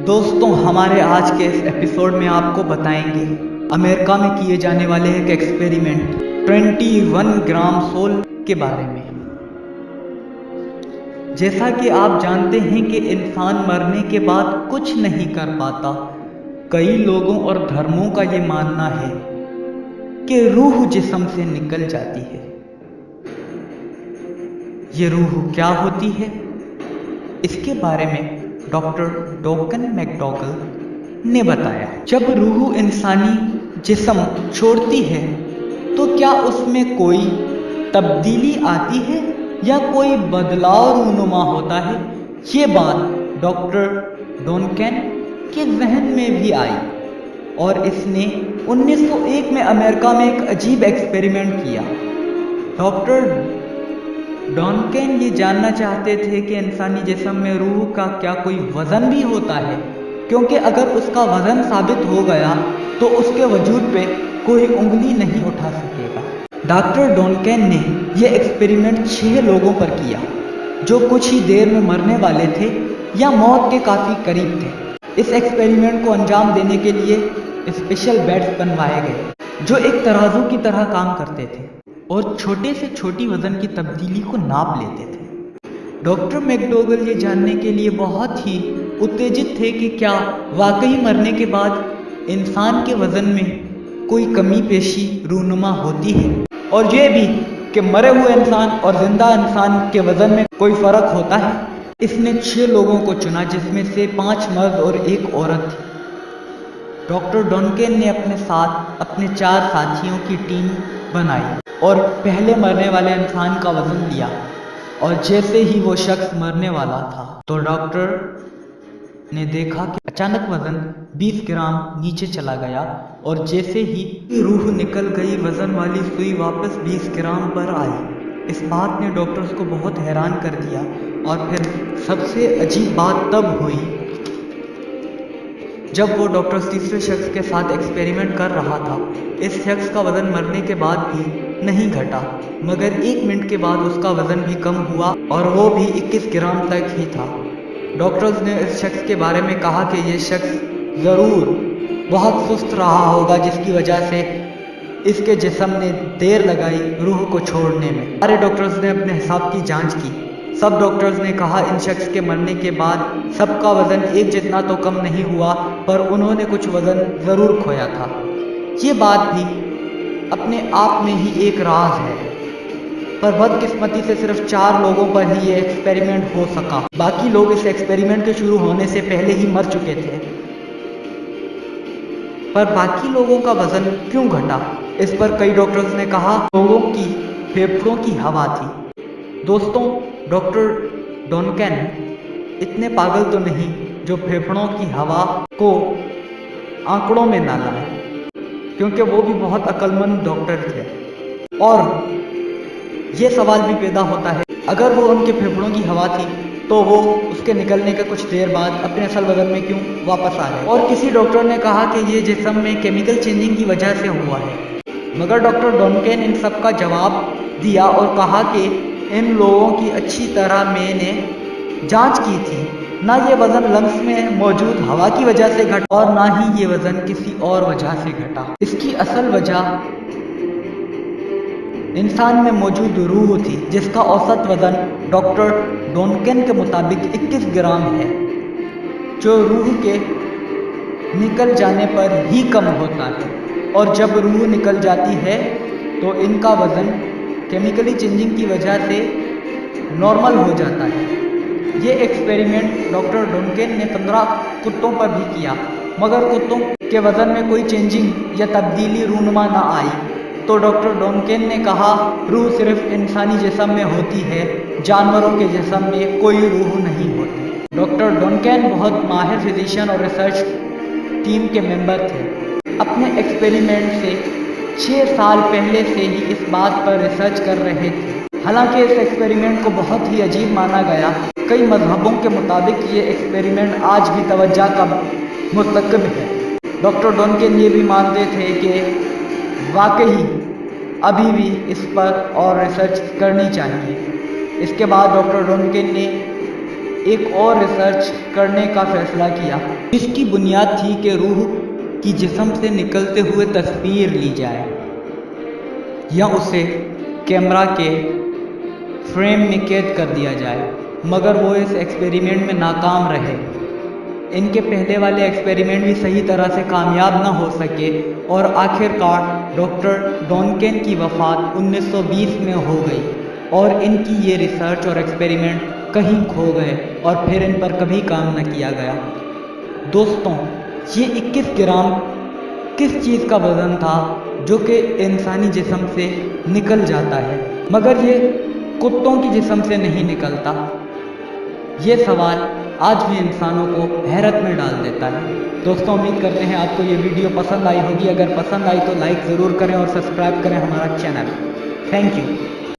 दोस्तों, हमारे आज के इस एपिसोड में आपको बताएंगे अमेरिका में किए जाने वाले एक एक्सपेरिमेंट 21 ग्राम सोल के बारे में। जैसा कि आप जानते हैं कि इंसान मरने के बाद कुछ नहीं कर पाता। कई लोगों और धर्मों का ये मानना है कि रूह जिस्म से निकल जाती है। ये रूह क्या होती है, इसके बारे में डॉक्टर डोकन मैकडॉगल ने बताया। जब रूह इंसानी जिस्म छोड़ती है तो क्या उसमें कोई तब्दीली आती है या कोई बदलाव रूनुमा होता है? ये बात डॉक्टर डोनकन के जहन में भी आई और इसने 1901 में अमेरिका में एक अजीब एक्सपेरिमेंट किया। डॉक्टर डॉनकन ये जानना चाहते थे कि इंसानी जिस्म में रूह का क्या कोई वज़न भी होता है, क्योंकि अगर उसका वज़न साबित हो गया तो उसके वजूद पे कोई उंगली नहीं उठा सकेगा। डॉक्टर डॉनकन ने यह एक्सपेरिमेंट 6 लोगों पर किया जो कुछ ही देर में मरने वाले थे या मौत के काफ़ी करीब थे। इस एक्सपेरिमेंट को अंजाम देने के लिए स्पेशल बेड्स बनवाए गए जो एक तराजू की तरह काम करते थे और छोटे से छोटी वज़न की तब्दीली को नाप लेते थे। डॉक्टर मैकडॉगल ये जानने के लिए बहुत ही उत्तेजित थे कि क्या वाकई मरने के बाद इंसान के वज़न में कोई कमी पेशी रूनुमा होती है, और ये भी कि मरे हुए इंसान और जिंदा इंसान के वज़न में कोई फ़र्क होता है। इसने 6 लोगों को चुना जिसमें से 5 मर्द और 1 औरत थी। डॉक्टर डॉनकन ने अपने साथ अपने 4 साथियों की टीम बनाई और पहले मरने वाले इंसान का वज़न लिया, और जैसे ही वो शख्स मरने वाला था तो डॉक्टर ने देखा कि अचानक वज़न 20 ग्राम नीचे चला गया, और जैसे ही रूह निकल गई वज़न वाली सुई वापस 20 ग्राम पर आई। इस बात ने डॉक्टर्स को बहुत हैरान कर दिया, और फिर सबसे अजीब बात तब हुई जब वो डॉक्टर तीसरे शख्स के साथ एक्सपेरिमेंट कर रहा था। इस शख्स का वज़न मरने के बाद भी नहीं घटा, मगर 1 मिनट के बाद उसका वज़न भी कम हुआ और वो भी 21 ग्राम तक ही था। डॉक्टर्स ने इस शख्स के बारे में कहा कि ये शख्स ज़रूर बहुत सुस्त रहा होगा, जिसकी वजह से इसके जिस्म ने देर लगाई रूह को छोड़ने में। सारे डॉक्टर्स ने अपने हिसाब की जाँच की। सब डॉक्टर्स ने कहा इन शख्स के मरने के बाद सबका वज़न एक जितना तो कम नहीं हुआ, पर उन्होंने कुछ वज़न ज़रूर खोया था। ये बात भी अपने आप में ही एक राज है, पर बदकिस्मती से सिर्फ 4 लोगों पर ही ये एक्सपेरिमेंट हो सका। बाकी लोग इस एक्सपेरिमेंट के शुरू होने से पहले ही मर चुके थे। पर बाकी लोगों का वज़न क्यों घटा, इस पर कई डॉक्टर्स ने कहा लोगों की फेफड़ों की हवा थी। दोस्तों, डॉक्टर डॉनकन इतने पागल तो नहीं जो फेफड़ों की हवा को आंकड़ों में ना लाए, क्योंकि वो भी बहुत अक्लमंद डॉक्टर थे। और ये सवाल भी पैदा होता है, अगर वो उनके फेफड़ों की हवा थी तो वो उसके निकलने के कुछ देर बाद अपने असल वज़न में क्यों वापस आ गए? और किसी डॉक्टर ने कहा कि ये जिस्म में केमिकल चेंजिंग की वजह से हुआ है, मगर डॉक्टर डॉनकन इन सब का जवाब दिया और कहा कि इन लोगों की अच्छी तरह मैंने जांच की थी। ना ये वज़न लंग्स में मौजूद हवा की वजह से घटा और ना ही ये वज़न किसी और वजह से घटा। इसकी असल वजह इंसान में मौजूद रूह थी, जिसका औसत वज़न डॉक्टर डॉनकन के मुताबिक 21 ग्राम है, जो रूह के निकल जाने पर ही कम होता है। और जब रूह निकल जाती है तो इनका वज़न केमिकली चेंजिंग की वजह से नॉर्मल हो जाता है। ये एक्सपेरिमेंट डॉक्टर डॉनकन ने 15 कुत्तों पर भी किया, मगर कुत्तों के वज़न में कोई चेंजिंग या तब्दीली रूनुमा ना आई। तो डॉक्टर डॉनकन ने कहा रूह सिर्फ इंसानी जिस्म में होती है, जानवरों के जिस्म में कोई रूह नहीं होती। डॉक्टर डॉनकन बहुत माहिर फिजिशियन और रिसर्च टीम के मेंबर थे। अपने एक्सपेरिमेंट से 6 साल पहले से ही इस बात पर रिसर्च कर रहे थे। हालांकि इस एक्सपेरिमेंट को बहुत ही अजीब माना गया। कई मजहबों के मुताबिक ये एक्सपेरिमेंट आज भी तवज्जो का मुस्तकब है। डॉक्टर डॉनकन ये भी मानते थे कि वाकई अभी भी इस पर और रिसर्च करनी चाहिए। इसके बाद डॉक्टर डॉनकन ने एक और रिसर्च करने का फैसला किया, जिसकी बुनियाद थी कि रूह की जिस्म से निकलते हुए तस्वीर ली जाए या उसे कैमरा के फ्रेम में कैद कर दिया जाए, मगर वो इस एक्सपेरिमेंट में नाकाम रहे। इनके पहले वाले एक्सपेरिमेंट भी सही तरह से कामयाब ना हो सके और आखिरकार डॉक्टर डॉनकन की वफ़ात 1920 में हो गई और इनकी ये रिसर्च और एक्सपेरिमेंट कहीं खो गए और फिर इन पर कभी काम न किया गया। दोस्तों, ये 21 ग्राम किस चीज़ का वज़न था जो कि इंसानी जिस्म से निकल जाता है, मगर ये कुत्तों की जिस्म से नहीं निकलता? ये सवाल आज भी इंसानों को हैरत में डाल देता है। दोस्तों, उम्मीद करते हैं आपको ये वीडियो पसंद आई होगी। अगर पसंद आई तो लाइक ज़रूर करें और सब्सक्राइब करें हमारा चैनल। Thank you.